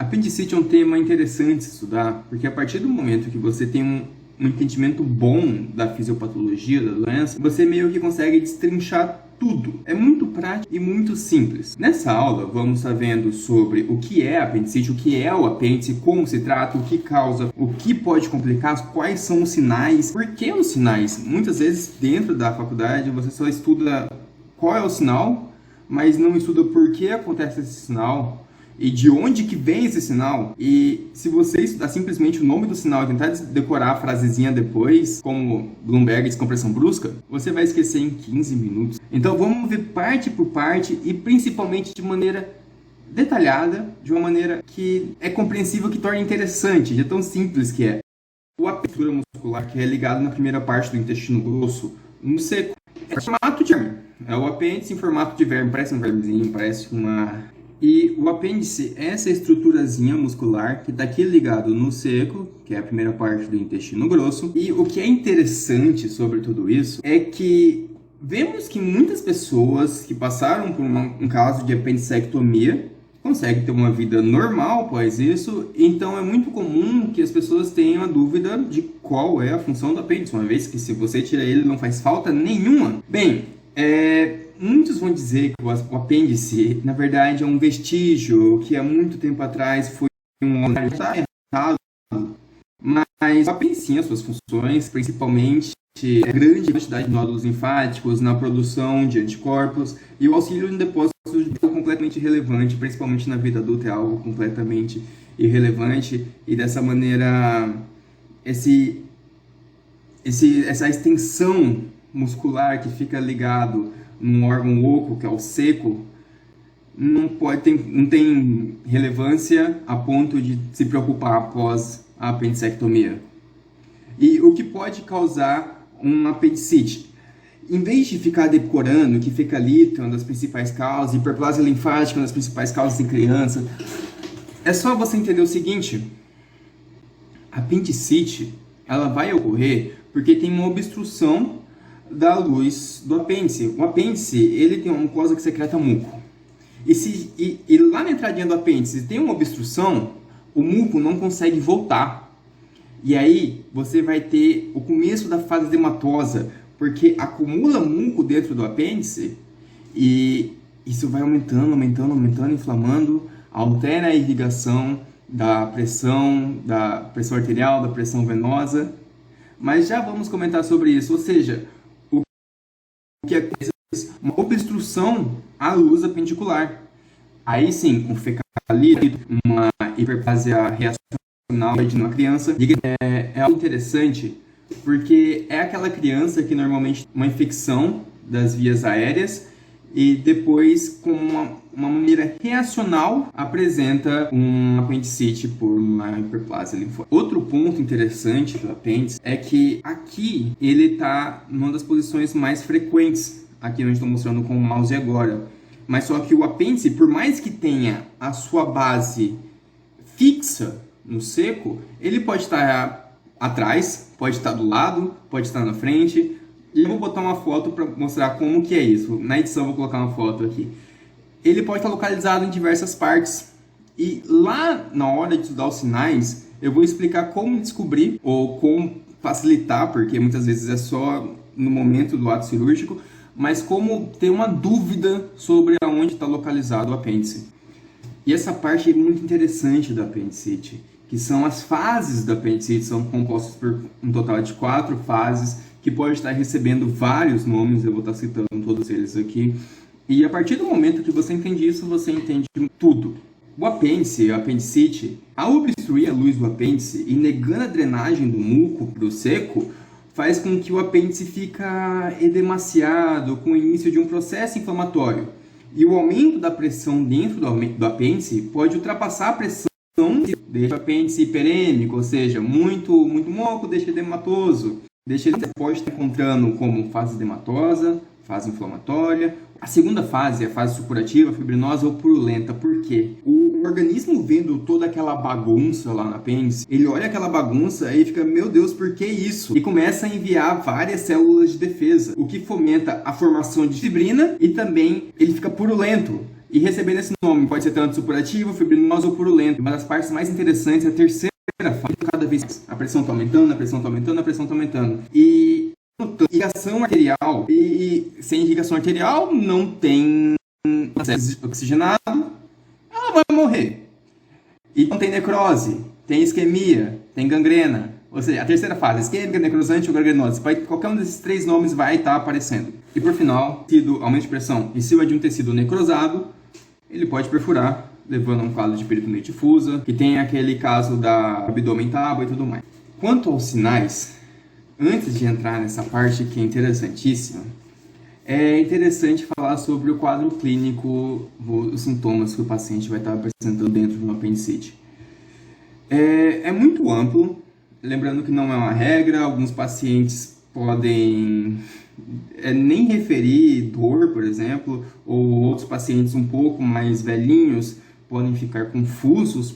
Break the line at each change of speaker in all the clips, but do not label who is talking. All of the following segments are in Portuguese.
Apendicite é um tema interessante de estudar, porque a partir do momento que você tem um entendimento bom da fisiopatologia da doença, você meio que consegue destrinchar tudo. É muito prático e muito simples. Nessa aula, vamos estar vendo sobre o que é apendicite, o que é o apêndice, como se trata, o que causa, o que pode complicar, quais são os sinais, por que os sinais. Muitas vezes, dentro da faculdade, você só estuda qual é o sinal, mas não estuda por que acontece esse sinal, e de onde que vem esse sinal. E se você estudar simplesmente o nome do sinal e tentar decorar a frasezinha depois, como Bloomberg descompressão brusca, você vai esquecer em 15 minutos. Então vamos ver parte por parte e principalmente de maneira detalhada, de uma maneira que é compreensível, que torna interessante, de tão simples que é. O apertura muscular, que é ligado na primeira parte do intestino grosso, no seco, é formato de verme. É o apêndice em formato de verme, parece um vermezinho, parece uma... E o apêndice é essa estruturazinha muscular que está aqui ligado no seco, que é a primeira parte do intestino grosso. E o que é interessante sobre tudo isso é que vemos que muitas pessoas que passaram por um caso de apendicectomia conseguem ter uma vida normal após isso. Então é muito comum que as pessoas tenham a dúvida de qual é a função do apêndice, uma vez que se você tira ele não faz falta nenhuma. Bem, muitos vão dizer que o apêndice, na verdade, é um vestígio que há muito tempo atrás foi um órgão errado, mas o apêndice sim, as suas funções, principalmente a grande quantidade de nódulos linfáticos na produção de anticorpos e o auxílio no depósito de completamente irrelevante, principalmente na vida adulta, é algo completamente irrelevante, e dessa maneira essa extensão muscular que fica ligado num órgão oco, que é o seco, não tem relevância a ponto de se preocupar após a apendicectomia. E o que pode causar um apendicite? Em vez de ficar decorando que fecalite é uma das principais causas, hiperplasia linfática é uma das principais causas em criança, é só você entender o seguinte: a apendicite ela vai ocorrer porque tem uma obstrução da luz do apêndice. O apêndice, ele tem uma mucosa que secreta muco. E lá na entradinha do apêndice tem uma obstrução, o muco não consegue voltar. E aí você vai ter o começo da fase edematosa, porque acumula muco dentro do apêndice e isso vai aumentando, inflamando, altera a irrigação da pressão arterial, da pressão venosa. Mas já vamos comentar sobre isso, ou seja, que é uma obstrução à luz apendicular. Aí sim, um fecalite, uma hiperplasia reacional de uma criança. É algo interessante, porque é aquela criança que normalmente tem uma infecção das vias aéreas e depois, com uma maneira reacional, apresenta um apendicite por uma hiperplasia linfótica. Outro ponto interessante do apêndice é que aqui ele está numa das posições mais frequentes, aqui onde estou mostrando com o mouse agora. Mas só que o apêndice, por mais que tenha a sua base fixa no seco, ele pode estar atrás, pode estar do lado, pode estar na frente. E eu vou botar uma foto para mostrar como que é isso. Na edição eu vou colocar uma foto aqui. Ele pode estar localizado em diversas partes. E lá na hora de estudar os sinais, eu vou explicar como descobrir ou como facilitar, porque muitas vezes é só no momento do ato cirúrgico, mas como ter uma dúvida sobre aonde está localizado o apêndice. E essa parte é muito interessante da apendicite, que são as fases da apendicite, são compostas por um total de 4 fases, que pode estar recebendo vários nomes, eu vou estar citando todos eles aqui. E a partir do momento que você entende isso, você entende tudo. O apêndice, a apendicite, ao obstruir a luz do apêndice e negando a drenagem do muco para o seco, faz com que o apêndice fica edemaciado, com o início de um processo inflamatório. E o aumento da pressão dentro do apêndice pode ultrapassar a pressão deixa o apêndice hiperêmico, ou seja, muito moco, deixa edematoso. Você pode estar encontrando como fase edematosa, fase inflamatória. A segunda fase é a fase supurativa, fibrinosa ou purulenta. Por quê? O organismo vendo toda aquela bagunça lá no apêndice, ele olha aquela bagunça e fica, meu Deus, por que isso? E começa a enviar várias células de defesa, o que fomenta a formação de fibrina e também ele fica purulento. E recebendo esse nome, pode ser tanto supurativo, fibrinoso ou purulento. Uma das partes mais interessantes é a terceira fase. Cada vez mais. A pressão está aumentando, a pressão está aumentando, a pressão está aumentando. E irrigação arterial. E sem irrigação arterial, não tem acesso oxigenado, ela vai morrer. E não tem necrose, tem isquemia, tem gangrena. Ou seja, a terceira fase, isquêmica, necrosante ou gangrenose. Qualquer um desses três nomes vai estar aparecendo. E por final, tecido, aumento de pressão em cima de um tecido necrosado, ele pode perfurar, levando a um quadro de peritonite difusa, que tem aquele caso da abdômen tábua e tudo mais. Quanto aos sinais, antes de entrar nessa parte que é interessantíssima, é interessante falar sobre o quadro clínico, os sintomas que o paciente vai estar apresentando dentro de uma apendicite. É muito amplo, lembrando que não é uma regra, alguns pacientes podem nem referir dor, por exemplo, ou outros pacientes um pouco mais velhinhos podem ficar confusos.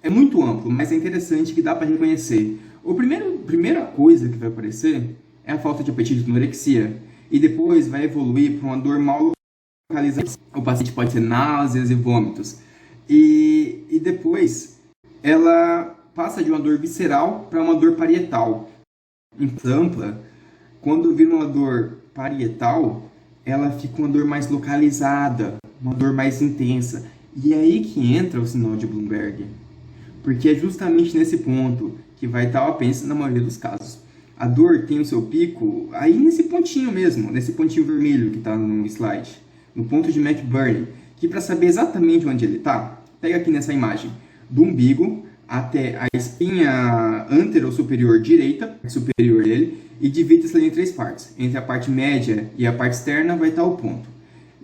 É muito amplo, mas é interessante que dá para reconhecer. Primeira coisa que vai aparecer é a falta de apetite, anorexia, e depois vai evoluir para uma dor mal localizada. O paciente pode ter náuseas e vômitos. E depois ela passa de uma dor visceral para uma dor parietal. Ampla, quando vira uma dor parietal, ela fica uma dor mais localizada, uma dor mais intensa. E é aí que entra o sinal de Bloomberg. Porque é justamente nesse ponto que vai estar o apêndice na maioria dos casos. A dor tem o seu pico aí nesse pontinho mesmo, nesse pontinho vermelho que está no slide, no ponto de McBurney, que para saber exatamente onde ele está, pega aqui nessa imagem, do umbigo até a espinha antero-superior direita, superior dele, e divide isso em três partes. Entre a parte média e a parte externa vai estar o ponto.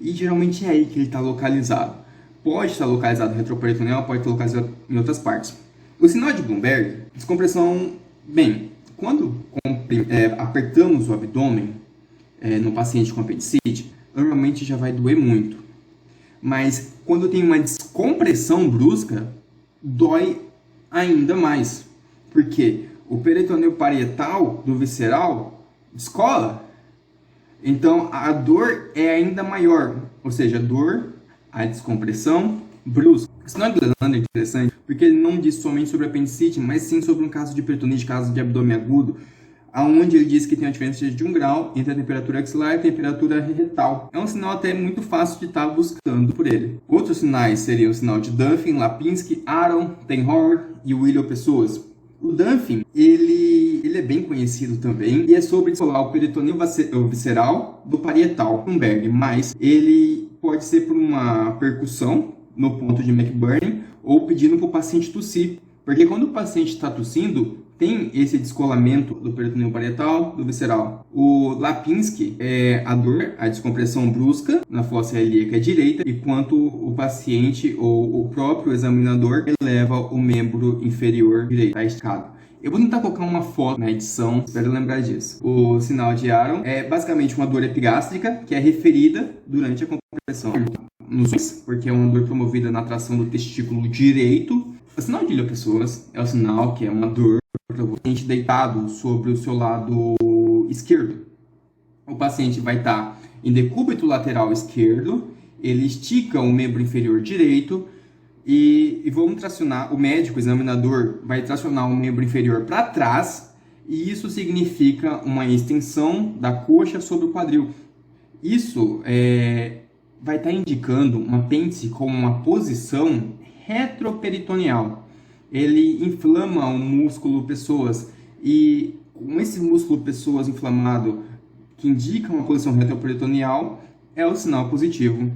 E geralmente é aí que ele está localizado. Pode estar localizado retroperitoneal, pode estar localizado em outras partes. O sinal de Bloomberg, descompressão, bem, quando apertamos o abdômen no paciente com apendicite, normalmente já vai doer muito. Mas quando tem uma descompressão brusca, dói ainda mais. Porque o peritoneu parietal do visceral descola. Então a dor é ainda maior. Ou seja, a dor, a descompressão brusca. O sinal de Lelandro é interessante porque ele não diz somente sobre apendicite, mas sim sobre um caso de peritonite, caso de abdômen agudo, onde ele diz que tem a diferença de 1 grau entre a temperatura axilar e a temperatura retal. É um sinal até muito fácil de estar buscando por ele. Outros sinais seriam o sinal de Duffin, Lapinski, Aron, Tenhor e William Pessoas. O Duffin, ele é bem conhecido também e é sobre descolar o peritoneu visceral do parietal, Bloomberg, mas ele pode ser por uma percussão no ponto de McBurney ou pedindo para o paciente tossir, porque quando o paciente está tossindo, tem esse descolamento do peritoneu parietal, do visceral. O Lapinski é a dor, a descompressão brusca na fossa ilíaca direita, enquanto o paciente ou o próprio examinador eleva o membro inferior direito, está esticado. Eu vou tentar colocar uma foto na edição, espero lembrar disso. O sinal de Aron é basicamente uma dor epigástrica que é referida durante a compressão porque é uma dor promovida na tração do testículo direito. O sinal de William Pessoas é o sinal que é uma dor para o paciente deitado sobre o seu lado esquerdo. O paciente vai estar em decúbito lateral esquerdo, ele estica o membro inferior direito e vamos tracionar, o médico, o examinador, vai tracionar o membro inferior para trás e isso significa uma extensão da coxa sobre o quadril. Isso vai estar indicando um apêndice com uma posição retroperitoneal. Ele inflama o músculo pessoas e com esse músculo pessoas inflamado que indica uma posição retroperitoneal é o sinal positivo,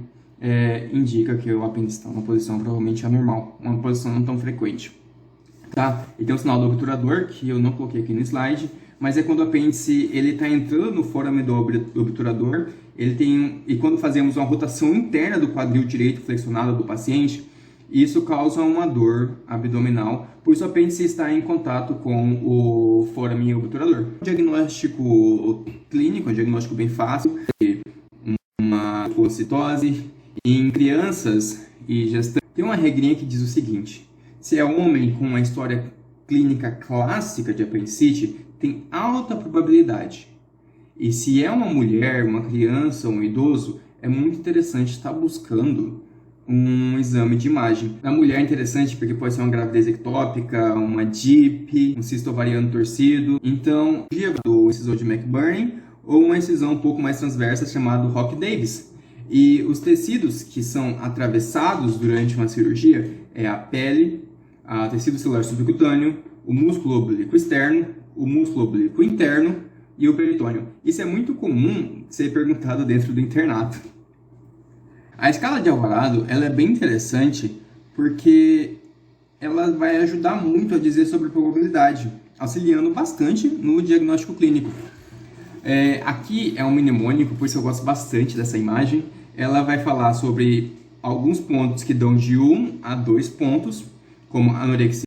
indica que o apêndice está numa posição provavelmente anormal, uma posição não tão frequente. Tá? E tem o sinal do obturador, que eu não coloquei aqui no slide, mas é quando o apêndice está entrando no forame do obturador, e quando fazemos uma rotação interna do quadril direito flexionado do paciente, isso causa uma dor abdominal, pois o apêndice está em contato com o forame obturador. O diagnóstico clínico, um diagnóstico bem fácil, uma leucocitose. Em crianças e gestantes, tem uma regrinha que diz o seguinte: se é homem com uma história clínica clássica de apendicite, tem alta probabilidade. E se é uma mulher, uma criança, um idoso, é muito interessante estar buscando um exame de imagem. Na mulher é interessante porque pode ser uma gravidez ectópica, uma DIP, um cisto ovariano torcido. Então, do incisor de McBurney ou uma incisão um pouco mais transversa chamada Hock-Davis. E os tecidos que são atravessados durante uma cirurgia é a pele, o tecido celular subcutâneo, o músculo oblíquo externo, o músculo oblíquo interno e o peritônio. Isso é muito comum ser perguntado dentro do internato. A escala de Alvarado ela é bem interessante porque ela vai ajudar muito a dizer sobre probabilidade, auxiliando bastante no diagnóstico clínico. Aqui é um mnemônico, por isso eu gosto bastante dessa imagem. Ela vai falar sobre alguns pontos que dão de 1 a 2 pontos, como anorexia